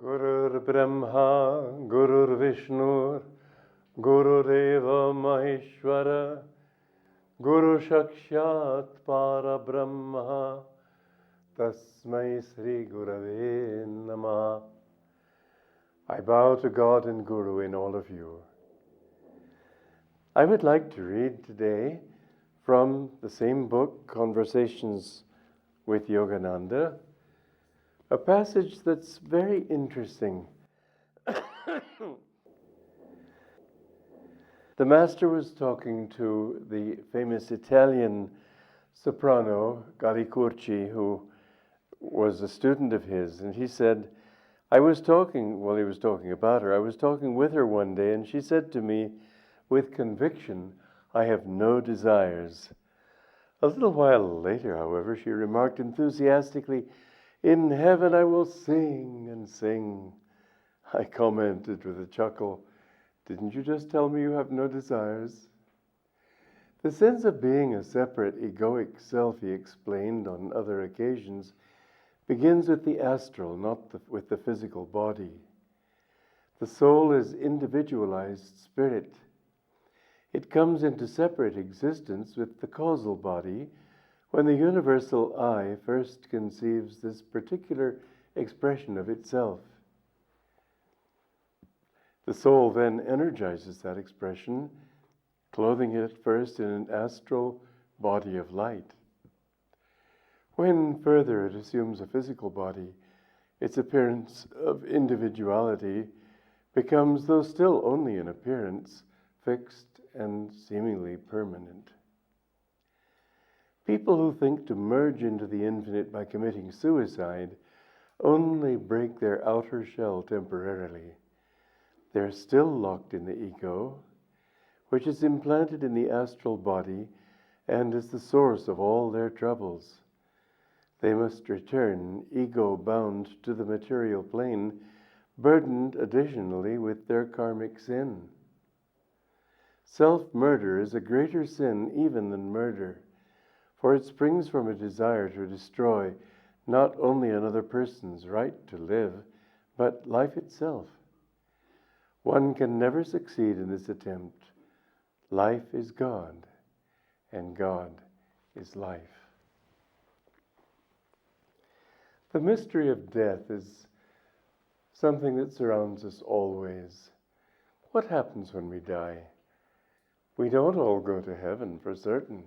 Gurur Brahma, Gurur Vishnu, Gurudeva Maheshwara, Guru Sakshat Parabrahma, Tasmai Sri Gurave Namah. I bow to God and Guru in all of you. I would like to read today from the same book, Conversations with Yogananda, a passage that's very interesting. The master was talking to the famous Italian soprano, Curci, who was a student of his, and he said, he was talking about her, I was talking with her one day, and she said to me, with conviction, I have no desires. A little while later, however, she remarked enthusiastically, in heaven I will sing and sing. I commented with a chuckle, didn't you just tell me you have no desires? The sense of being a separate egoic self, he explained on other occasions, begins with the astral, not with the physical body. The soul is individualized spirit. It comes into separate existence with the causal body when the universal I first conceives this particular expression of itself. The soul then energizes that expression, clothing it first in an astral body of light. When further it assumes a physical body, its appearance of individuality becomes, though still only an appearance, fixed and seemingly permanent. People who think to merge into the infinite by committing suicide only break their outer shell temporarily. They're still locked in the ego, which is implanted in the astral body and is the source of all their troubles. They must return, ego-bound, to the material plane, burdened additionally with their karmic sin. Self-murder is a greater sin even than murder, for it springs from a desire to destroy not only another person's right to live, but life itself. One can never succeed in this attempt. Life is God, and God is life. The mystery of death is something that surrounds us always. What happens when we die? We don't all go to heaven for certain.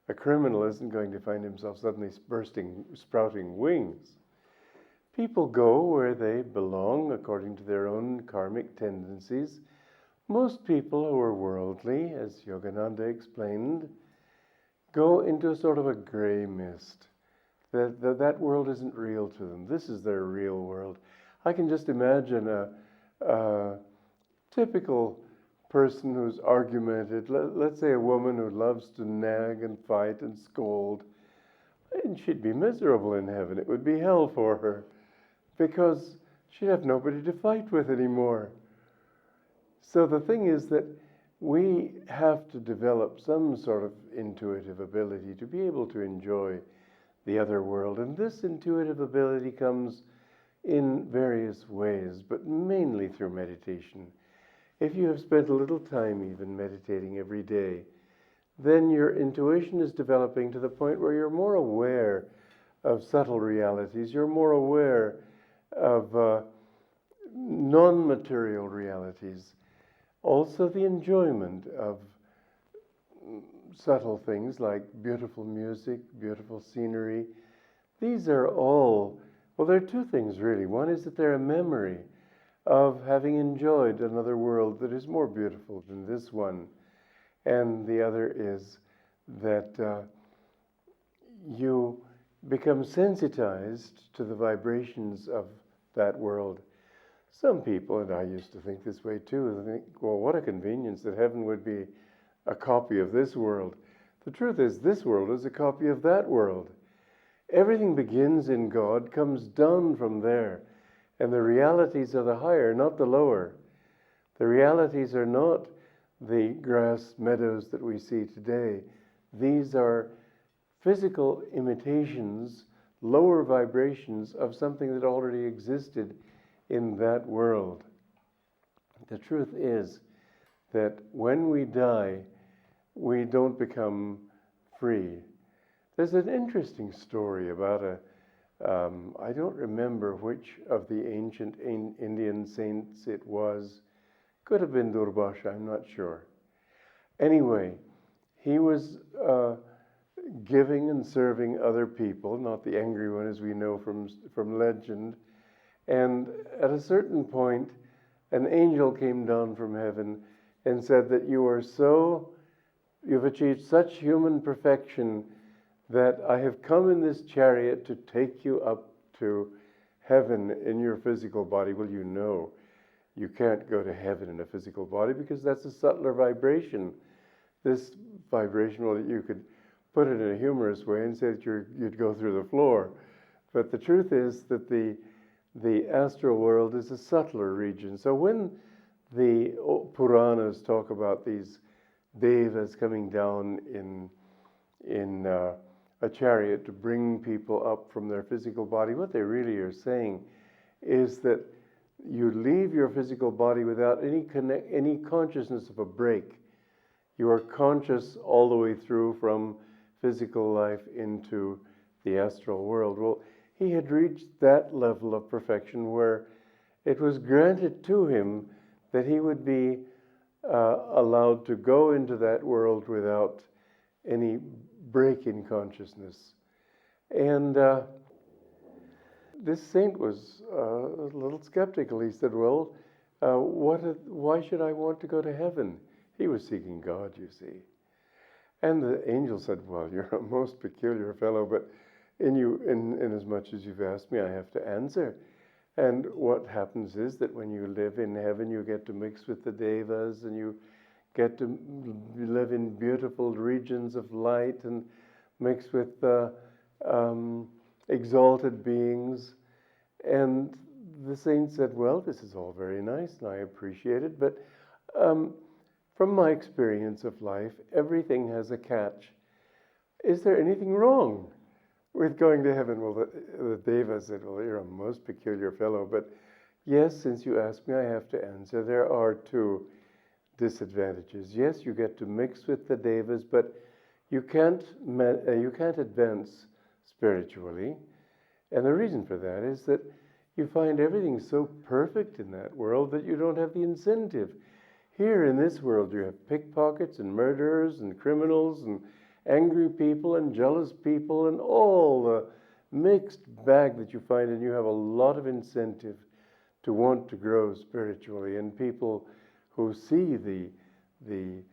A criminal isn't going to find himself suddenly sprouting wings. People go where they belong according to their own karmic tendencies. Most people who are worldly, as Yogananda explained, go into a sort of a gray mist. That world isn't real to them. This is their real world. I can just imagine a typical person who's argumented, let's say a woman who loves to nag and fight and scold, and she'd be miserable in heaven. It would be hell for her because she'd have nobody to fight with anymore. So the thing is that we have to develop some sort of intuitive ability to be able to enjoy the other world. And this intuitive ability comes in various ways, but mainly through meditation. If you have spent a little time even meditating every day, then your intuition is developing to the point where you're more aware of subtle realities. You're more aware of non-material realities. Also the enjoyment of subtle things like beautiful music, beautiful scenery. These are all, well, there are two things really. One is that they're a memory of having enjoyed another world that is more beautiful than this one. And the other is that you become sensitized to the vibrations of that world. Some people, and I used to think this way too, think, well, what a convenience that heaven would be a copy of this world. The truth is, this world is a copy of that world. Everything begins in God, comes down from there. And the realities are the higher, not the lower. The realities are not the grass meadows that we see today. These are physical imitations, lower vibrations of something that already existed in that world. The truth is that when we die, we don't become free. There's an interesting story about I don't remember which of the ancient Indian saints it was. Could have been Durvasha, I'm not sure. Anyway, he was giving and serving other people, not the angry one as we know from legend. And at a certain point, an angel came down from heaven and said that you've achieved such human perfection that I have come in this chariot to take you up to heaven in your physical body. Well, you know, you can't go to heaven in a physical body because that's a subtler vibration. This vibration, well, you could put it in a humorous way and say that you'd go through the floor. But the truth is that the astral world is a subtler region. So when the Puranas talk about these devas coming down in a chariot to bring people up from their physical body, what they really are saying is that you leave your physical body without any consciousness of a break. You are conscious all the way through from physical life into the astral world. Well, he had reached that level of perfection where it was granted to him that he would be allowed to go into that world without any break in consciousness. And this saint was a little skeptical. He said, well, why should I want to go to heaven? He was seeking God, you see. And the angel said, well, you're a most peculiar fellow, but in as much as you've asked me, I have to answer. And what happens is that when you live in heaven, you get to mix with the devas, and you get to live in beautiful regions of light and mix with exalted beings. And the saint said, well, this is all very nice, and I appreciate it, but from my experience of life, everything has a catch. Is there anything wrong with going to heaven? Well, the Deva said, well, you're a most peculiar fellow, but yes, since you asked me, I have to answer. There are two disadvantages. Yes, you get to mix with the Devas, but you can't advance spiritually. And the reason for that is that you find everything so perfect in that world that you don't have the incentive. Here in this world, you have pickpockets and murderers and criminals and angry people and jealous people and all the mixed bag that you find, and you have a lot of incentive to want to grow spiritually. And people who see the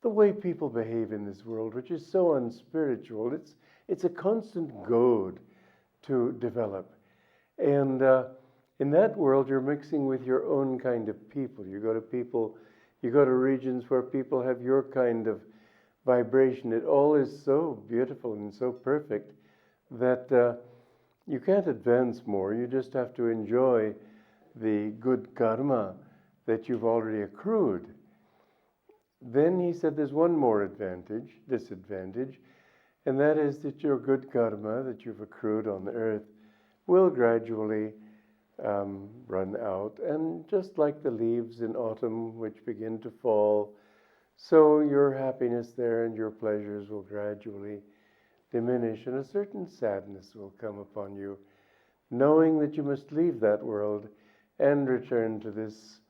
way people behave in this world, which is so unspiritual, it's a constant goad to develop. And in that world, you're mixing with your own kind of people. You go to regions where people have your kind of vibration. It all is so beautiful and so perfect that you can't advance more. You just have to enjoy the good karma that you've already accrued. Then he said there's one more disadvantage, and that is that your good karma that you've accrued on the earth will gradually run out. And just like the leaves in autumn which begin to fall, so your happiness there and your pleasures will gradually diminish, and a certain sadness will come upon you, knowing that you must leave that world and return to this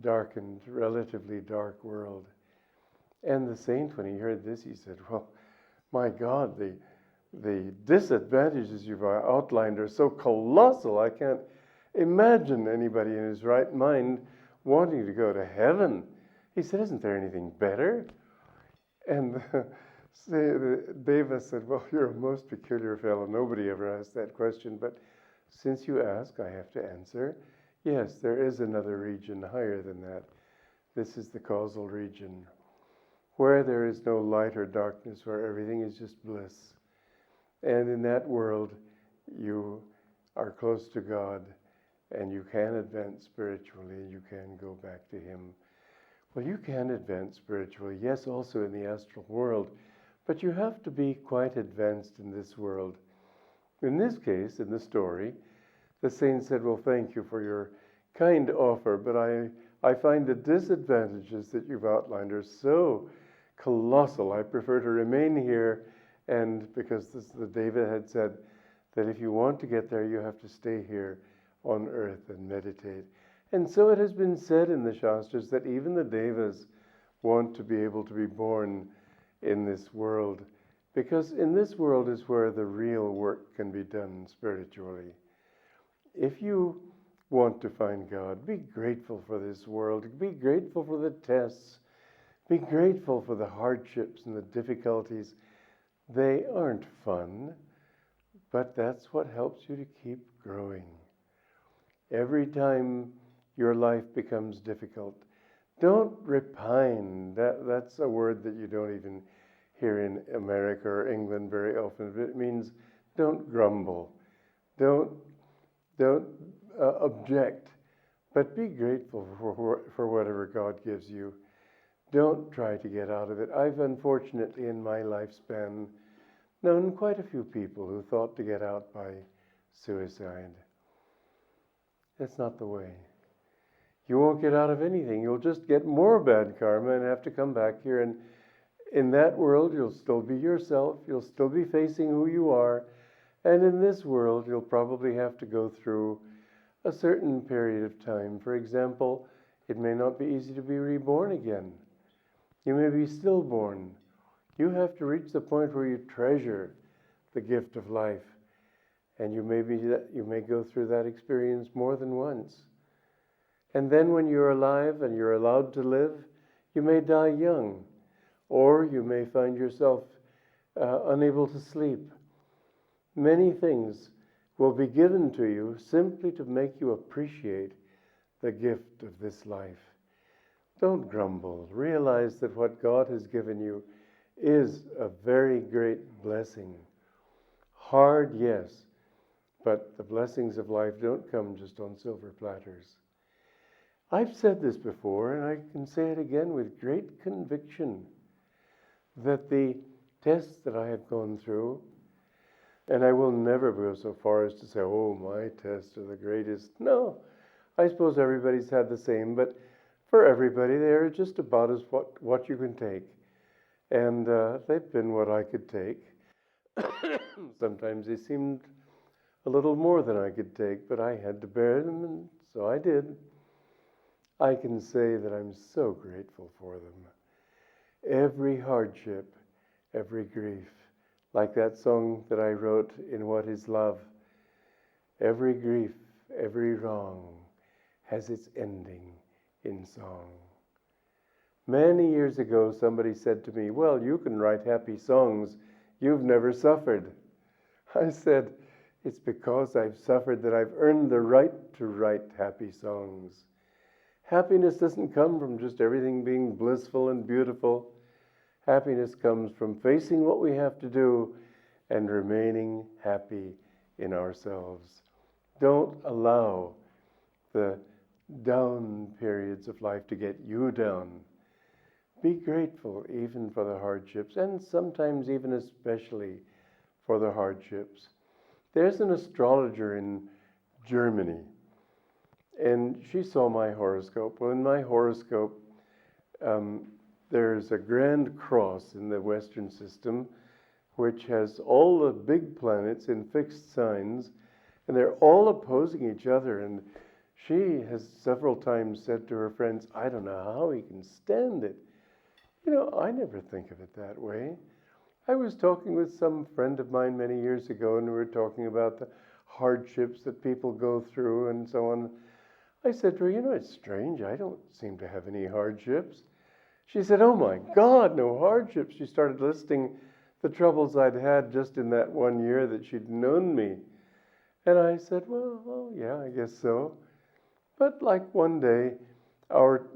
darkened, relatively dark world. And the saint, when he heard this, he said, well, my God, the disadvantages you've outlined are so colossal, I can't imagine anybody in his right mind wanting to go to heaven. He said, isn't there anything better? And the Deva said, well, you're a most peculiar fellow. Nobody ever asked that question, but since you ask, I have to answer. Yes, there is another region higher than that. This is the causal region, where there is no light or darkness, where everything is just bliss. And in that world, you are close to God, and you can advance spiritually, and you can go back to Him. Well, you can advance spiritually, yes, also in the astral world, but you have to be quite advanced in this world. In this case, in the story, the saint said, well, thank you for your kind offer, but I find the disadvantages that you've outlined are so colossal. I prefer to remain here, and because the David had said that if you want to get there, you have to stay here on earth and meditate. And so it has been said in the Shastras that even the Devas want to be able to be born in this world, because in this world is where the real work can be done spiritually. If you want to find God, be grateful for this world. Be grateful for the tests. Be grateful for the hardships and the difficulties. They aren't fun, but that's what helps you to keep growing. Every time your life becomes difficult, don't repine. That's a word that you don't even hear in America or England very often. It means don't grumble. Don't object, but be grateful for whatever God gives you. Don't try to get out of it. I've unfortunately in my lifespan known quite a few people who thought to get out by suicide. That's not the way. You won't get out of anything. You'll just get more bad karma and have to come back here. And in that world, you'll still be yourself. You'll still be facing who you are. And in this world, you'll probably have to go through a certain period of time. For example, it may not be easy to be reborn again. You may be stillborn. You have to reach the point where you treasure the gift of life. And you may go through that experience more than once. And then when you're alive and you're allowed to live, you may die young. Or you may find yourself unable to sleep. Many things will be given to you simply to make you appreciate the gift of this life. Don't grumble. Realize that what God has given you is a very great blessing. Hard, yes, but the blessings of life don't come just on silver platters. I've said this before, and I can say it again with great conviction, that the tests that I have gone through, and I will never go so far as to say, oh, my tests are the greatest. No, I suppose everybody's had the same, but for everybody, they're just about as what you can take. And they've been what I could take. Sometimes they seemed a little more than I could take, but I had to bear them, and so I did. I can say that I'm so grateful for them. Every hardship, every grief, like that song that I wrote in What is Love, every grief, every wrong has its ending in song. Many years ago, somebody said to me, well, you can write happy songs. You've never suffered. I said, it's because I've suffered that I've earned the right to write happy songs. Happiness doesn't come from just everything being blissful and beautiful. Happiness comes from facing what we have to do and remaining happy in ourselves. Don't allow the down periods of life to get you down. Be grateful even for the hardships, and sometimes even especially for the hardships. There's an astrologer in Germany, and she saw my horoscope. Well, in my horoscope, there's a grand cross in the Western system, which has all the big planets in fixed signs, and they're all opposing each other. And she has several times said to her friends, I don't know how he can stand it. You know, I never think of it that way. I was talking with some friend of mine many years ago, and we were talking about the hardships that people go through and so on. I said to her, you know, it's strange. I don't seem to have any hardships. She said, oh my God, no hardships. She started listing the troubles I'd had just in that 1 year that she'd known me. And I said, well, yeah, I guess so. But like one day,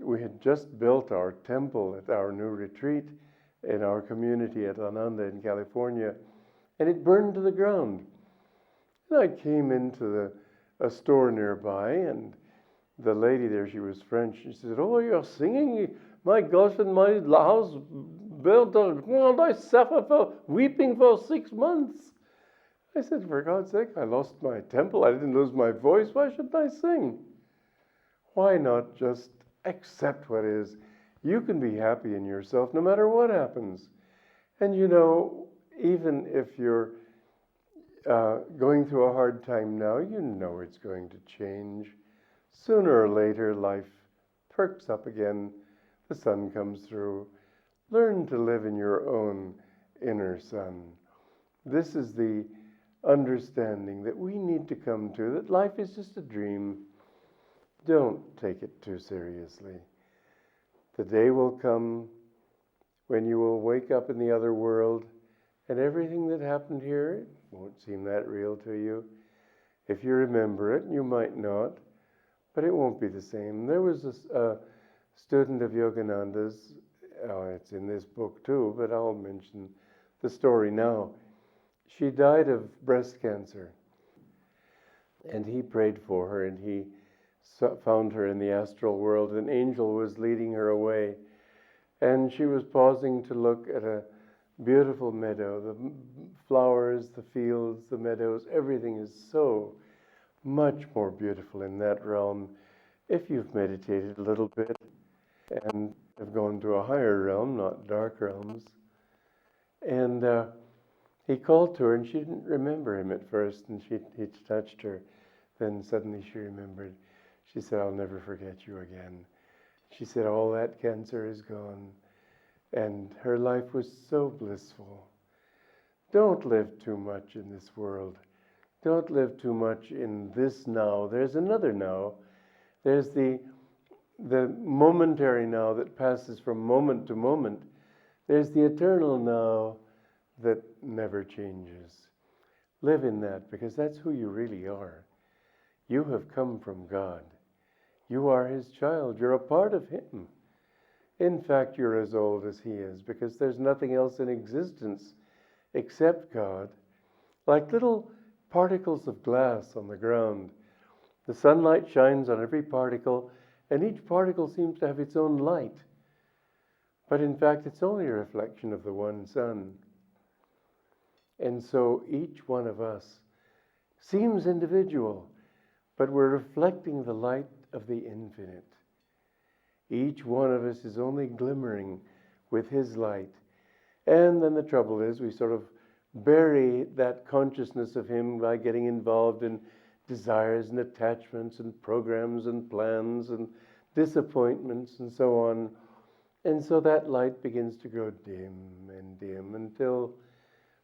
we had just built our temple at our new retreat in our community at Ananda in California, and it burned to the ground. And I came into a store nearby, and the lady there, she was French, she said, oh, you're singing? My gosh, in my house built on the ground, I suffered for weeping for 6 months. I said, for God's sake, I lost my temple. I didn't lose my voice. Why shouldn't I sing? Why not just accept what is? You can be happy in yourself no matter what happens. And you know, even if you're going through a hard time now, you know it's going to change. Sooner or later, life perks up again. The sun comes through. Learn to live in your own inner sun. This is the understanding that we need to come to, that life is just a dream. Don't take it too seriously. The day will come when you will wake up in the other world and everything that happened here won't seem that real to you. If you remember it, you might not, but it won't be the same. There was a student of Yogananda's, it's in this book too, but I'll mention the story now. She died of breast cancer, and he prayed for her, and he found her in the astral world. An angel was leading her away, and she was pausing to look at a beautiful meadow. The flowers, the fields, the meadows, everything is so much more beautiful in that realm. If you've meditated a little bit and have gone to a higher realm, not dark realms. And he called to her, and she didn't remember him at first, and he touched her. Then suddenly she remembered. She said, I'll never forget you again. She said, all that cancer is gone. And her life was so blissful. Don't live too much in this world. Don't live too much in this now. There's another now. There's the momentary now that passes from moment to moment. There's the eternal now that never changes. Live in that, because that's who you really are. You have come from God. You are His child. You're a part of Him. In fact, you're as old as He is, because there's nothing else in existence except God. Like little particles of glass on the ground, the sunlight shines on every particle, and each particle seems to have its own light. But in fact, it's only a reflection of the one sun. And so each one of us seems individual, but we're reflecting the light of the infinite. Each one of us is only glimmering with His light. And then the trouble is, we sort of bury that consciousness of Him by getting involved in desires and attachments and programs and plans and disappointments and so on. And so that light begins to grow dim and dim until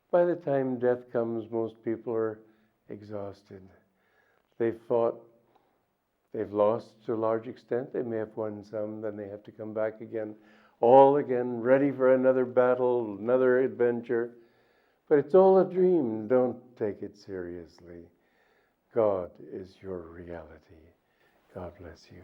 by the time death comes, most people are exhausted. They've fought, they've lost to a large extent. They may have won some, then they have to come back again, all again, ready for another battle, another adventure. But it's all a dream. Don't take it seriously. God is your reality. God bless you.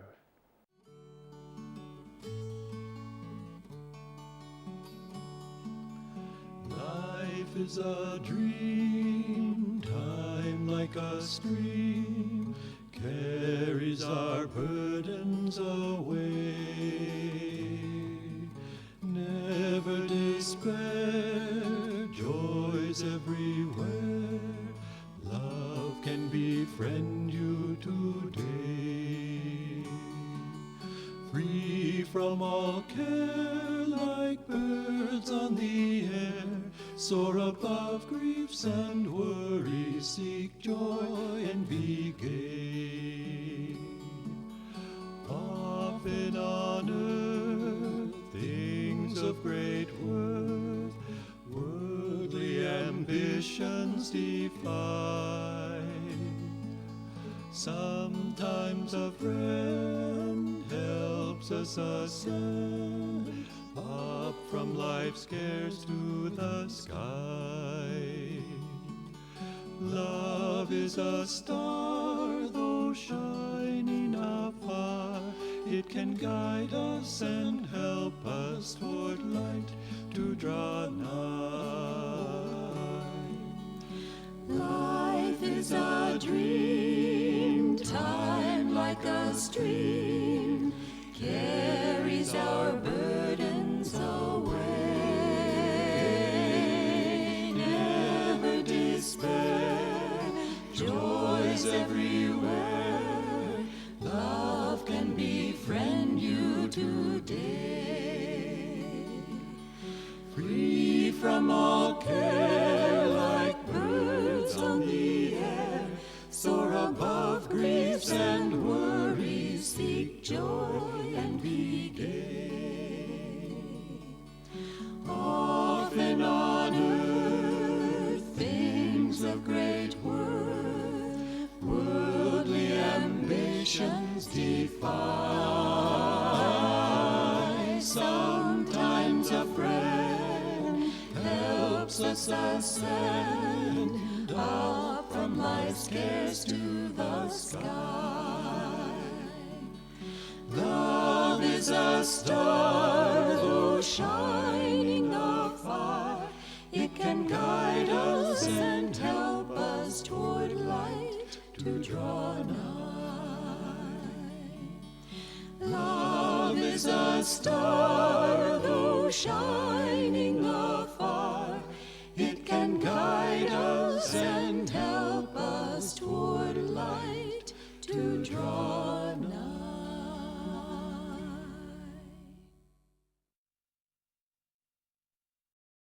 Life is a dream, time like a stream, carries our burdens away. Never despair, joys everywhere, love can befriend you today. Free from all care, like birds on the air, soar above griefs and worries, seek joy and be gay. Often on earth, things of great worth, worldly ambitions defy. Sometimes a friend helps us ascend up from life's cares to the sky. Love is a star, though shining afar, it can guide us and help us toward light to draw nigh. Life is a dream, time like a stream, carries our burdens away. Never despair, is everywhere. Love can befriend you today. Free from all care, like birds on the air, soar above griefs and worries, seek joy and be gay. Often on earth, things of great worth, worldly ambitions defy. Sometimes a friend helps us ascend up from life's cares to the sky. Love is a star, though shining afar. It can guide us and help us toward light to draw nigh. Love is a star, though shining